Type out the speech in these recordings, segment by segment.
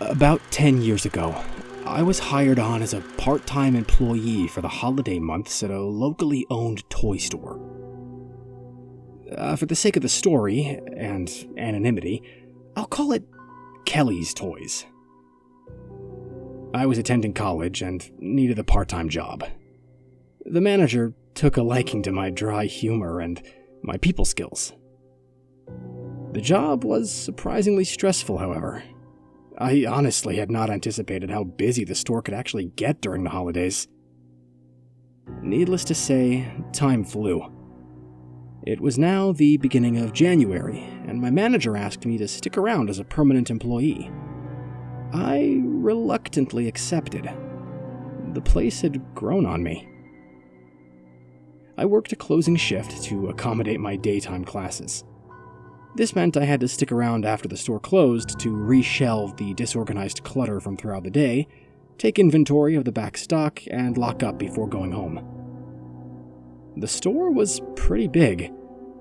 About 10 years ago, I was hired on as a part-time employee for the holiday months at a locally owned toy store. For the sake of the story and anonymity, I'll call it Kelly's Toys. I was attending college and needed a part-time job. The manager took a liking to my dry humor and my people skills. The job was surprisingly stressful, however. I honestly had not anticipated how busy the store could actually get during the holidays. Needless to say, time flew. It was now the beginning of January, and my manager asked me to stick around as a permanent employee. I reluctantly accepted. The place had grown on me. I worked a closing shift to accommodate my daytime classes. This meant I had to stick around after the store closed to reshelve the disorganized clutter from throughout the day, take inventory of the back stock, and lock up before going home. The store was pretty big.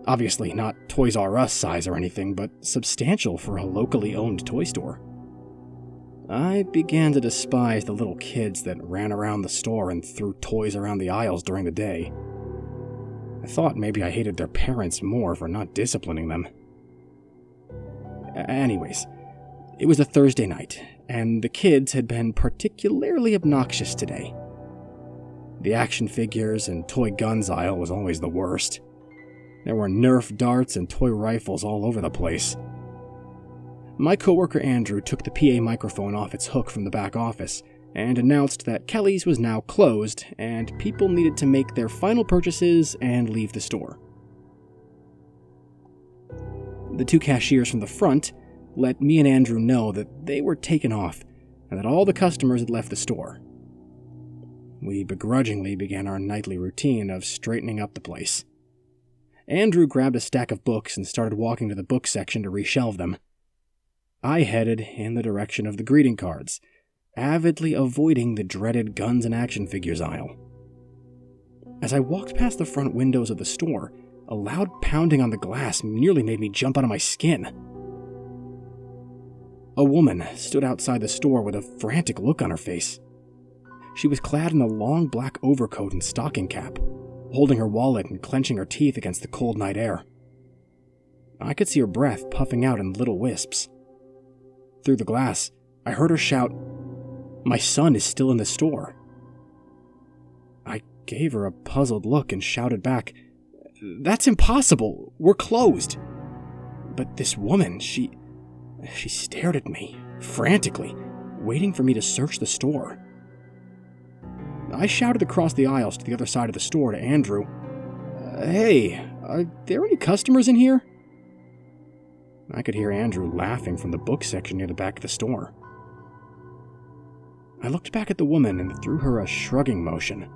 Obviously not Toys R Us size or anything, but substantial for a locally owned toy store. I began to despise the little kids that ran around the store and threw toys around the aisles during the day. I thought maybe I hated their parents more for not disciplining them. Anyways, it was a Thursday night, and the kids had been particularly obnoxious today. The action figures and toy guns aisle was always the worst. There were Nerf darts and toy rifles all over the place. My coworker Andrew took the PA microphone off its hook from the back office and announced that Kelly's was now closed and people needed to make their final purchases and leave the store. The two cashiers from the front let me and Andrew know that they were taken off and that all the customers had left the store. We begrudgingly began our nightly routine of straightening up the place. Andrew grabbed a stack of books and started walking to the book section to reshelve them. I headed in the direction of the greeting cards, avidly avoiding the dreaded guns and action figures aisle. As I walked past the front windows of the store, a loud pounding on the glass nearly made me jump out of my skin. A woman stood outside the store with a frantic look on her face. She was clad in a long black overcoat and stocking cap, holding her wallet and clenching her teeth against the cold night air. I could see her breath puffing out in little wisps. Through the glass, I heard her shout, "My son is still in the store." I gave her a puzzled look and shouted back, "That's impossible. We're closed." But this woman, she stared at me, frantically, waiting for me to search the store. I shouted across the aisles to the other side of the store to Andrew, "Hey, are there any customers in here?" I could hear Andrew laughing from the book section near the back of the store. I looked back at the woman and threw her a shrugging motion.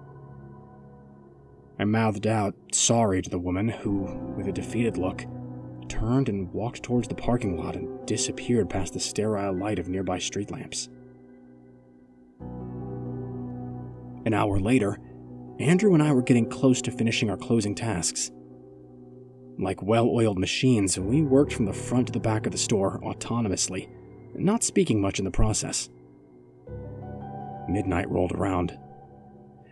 I mouthed out sorry to the woman who, with a defeated look, turned and walked towards the parking lot and disappeared past the sterile light of nearby street lamps. An hour later, Andrew and I were getting close to finishing our closing tasks. Like well-oiled machines, we worked from the front to the back of the store autonomously, not speaking much in the process. Midnight rolled around.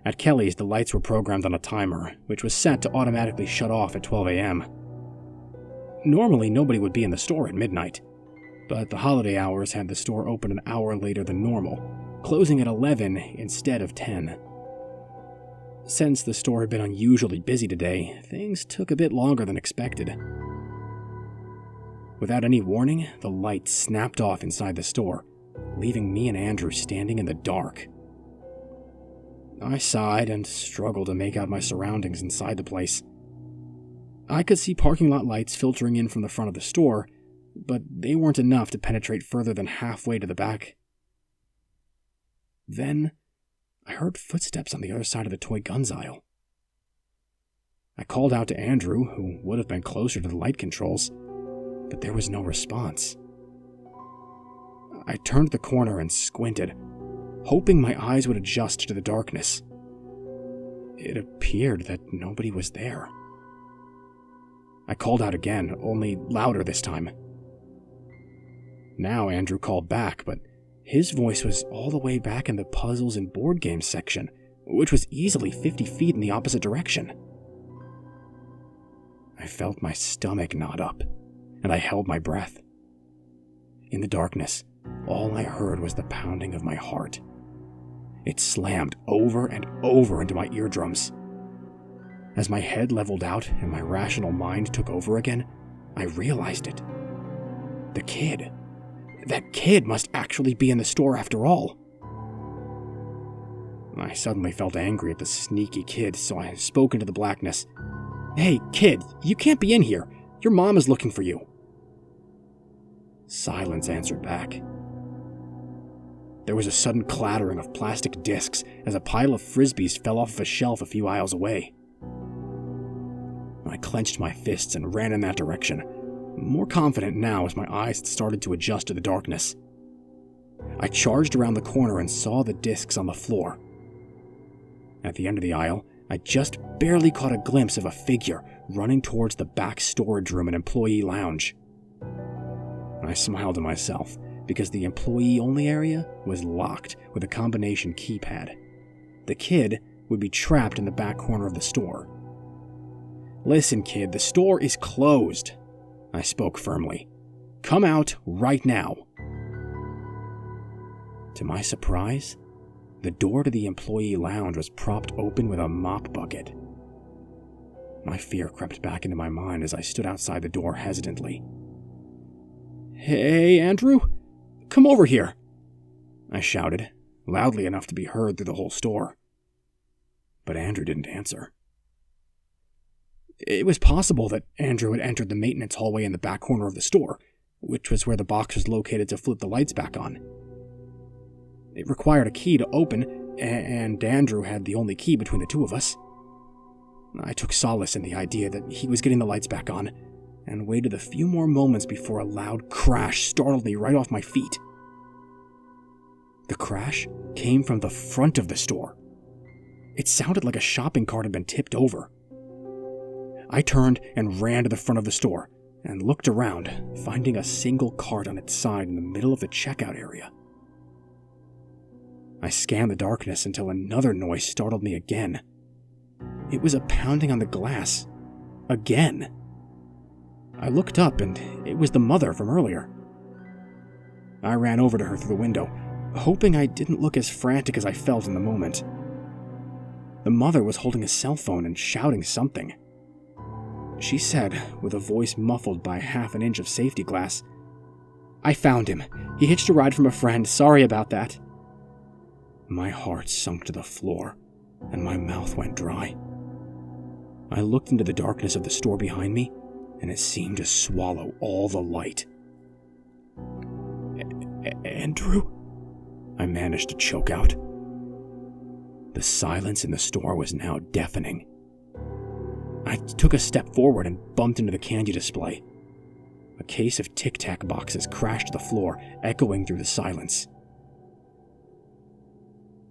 At Kelly's, the lights were programmed on a timer, which was set to automatically shut off at 12 a.m. Normally, nobody would be in the store at midnight, but the holiday hours had the store open an hour later than normal, closing at 11 instead of 10. Since the store had been unusually busy today, things took a bit longer than expected. Without any warning, the lights snapped off inside the store, leaving me and Andrew standing in the dark. I sighed and struggled to make out my surroundings inside the place. I could see parking lot lights filtering in from the front of the store, but they weren't enough to penetrate further than halfway to the back. Then, I heard footsteps on the other side of the toy guns aisle. I called out to Andrew, who would have been closer to the light controls, but there was no response. I turned the corner and squinted, hoping my eyes would adjust to the darkness. It appeared that nobody was there. I called out again, only louder this time. Now Andrew called back, but His voice was all the way back in the puzzles and board games section, which was easily 50 feet in the opposite direction. I felt my stomach knot up, and I held my breath. In the darkness, all I heard was the pounding of my heart. It slammed over and over into my eardrums. As my head leveled out and my rational mind took over again, I realized it. The kid. That kid must actually be in the store after all. I suddenly felt angry at the sneaky kid, so I spoke into the blackness. "Hey, kid, you can't be in here. Your mom is looking for you." Silence answered back. There was a sudden clattering of plastic discs as a pile of frisbees fell off of a shelf a few aisles away. I clenched my fists and ran in that direction, more confident now as my eyes had started to adjust to the darkness. I charged around the corner and saw the discs on the floor. At the end of the aisle, I just barely caught a glimpse of a figure running towards the back storage room and employee lounge. I smiled to myself because the employee-only area was locked with a combination keypad. The kid would be trapped in the back corner of the store. "Listen, kid, the store is closed," I spoke firmly. "Come out right now." To my surprise, the door to the employee lounge was propped open with a mop bucket. My fear crept back into my mind as I stood outside the door hesitantly. "Hey, Andrew, come over here," I shouted, loudly enough to be heard through the whole store. But Andrew didn't answer. It was possible that Andrew had entered the maintenance hallway in the back corner of the store, which was where the box was located to flip the lights back on. It required a key to open, and Andrew had the only key between the two of us. I took solace in the idea that he was getting the lights back on, and waited a few more moments before a loud crash startled me right off my feet. The crash came from the front of the store. It sounded like a shopping cart had been tipped over. I turned and ran to the front of the store, and looked around, finding a single cart on its side in the middle of the checkout area. I scanned the darkness until another noise startled me again. It was a pounding on the glass. Again. I looked up, and it was the mother from earlier. I ran over to her through the window, hoping I didn't look as frantic as I felt in the moment. The mother was holding a cell phone and shouting something. She said, with a voice muffled by half an inch of safety glass, "I found him. He hitched a ride from a friend. Sorry about that." My heart sunk to the floor, and my mouth went dry. I looked into the darkness of the store behind me, and it seemed to swallow all the light. "Andrew?" I managed to choke out. The silence in the store was now deafening. I took a step forward and bumped into the candy display. A case of Tic Tac boxes crashed to the floor, echoing through the silence.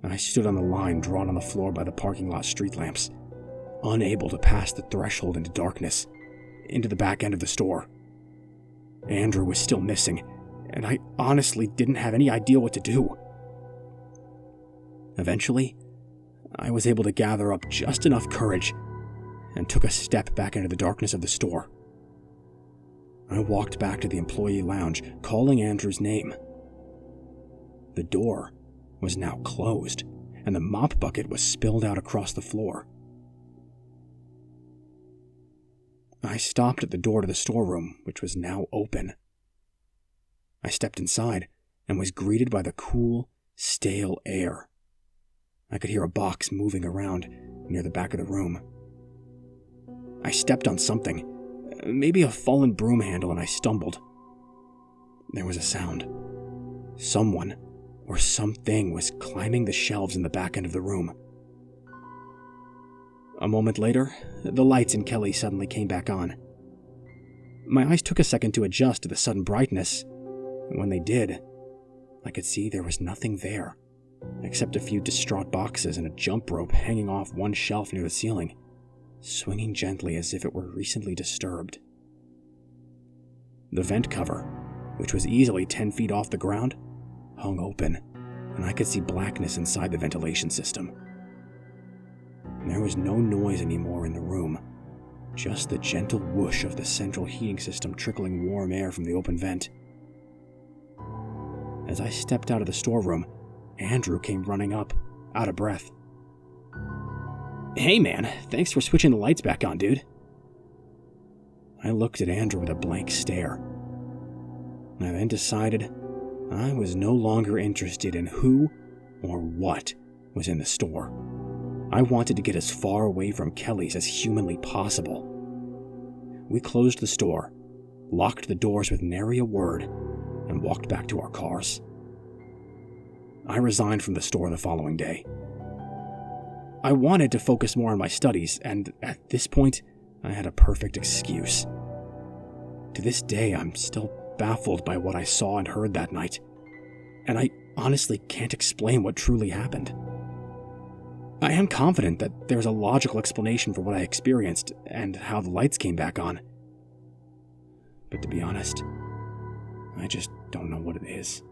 I stood on the line drawn on the floor by the parking lot street lamps, unable to pass the threshold into darkness, into the back end of the store. Andrew was still missing, and I honestly didn't have any idea what to do. Eventually, I was able to gather up just enough courage and took a step back into the darkness of the store. I walked back to the employee lounge, calling Andrew's name. The door was now closed, and the mop bucket was spilled out across the floor. I stopped at the door to the storeroom, which was now open. I stepped inside and was greeted by the cool, stale air. I could hear a box moving around near the back of the room. I stepped on something, maybe a fallen broom handle, and I stumbled. There was a sound. Someone or something was climbing the shelves in the back end of the room. A moment later, the lights in Kelly suddenly came back on. My eyes took a second to adjust to the sudden brightness, and when they did, I could see there was nothing there, except a few distraught boxes and a jump rope hanging off one shelf near the ceiling, swinging gently as if it were recently disturbed. The vent cover, which was easily 10 feet off the ground, hung open, and I could see blackness inside the ventilation system. There was no noise anymore in the room, just the gentle whoosh of the central heating system trickling warm air from the open vent. As I stepped out of the storeroom, Andrew came running up, out of breath. "Hey man, thanks for switching the lights back on, dude." I looked at Andrew with a blank stare. I then decided I was no longer interested in who or what was in the store. I wanted to get as far away from Kelly's as humanly possible. We closed the store, locked the doors with nary a word, and walked back to our cars. I resigned from the store the following day. I wanted to focus more on my studies, and at this point, I had a perfect excuse. To this day, I'm still baffled by what I saw and heard that night, and I honestly can't explain what truly happened. I am confident that there's a logical explanation for what I experienced and how the lights came back on. But to be honest, I just don't know what it is.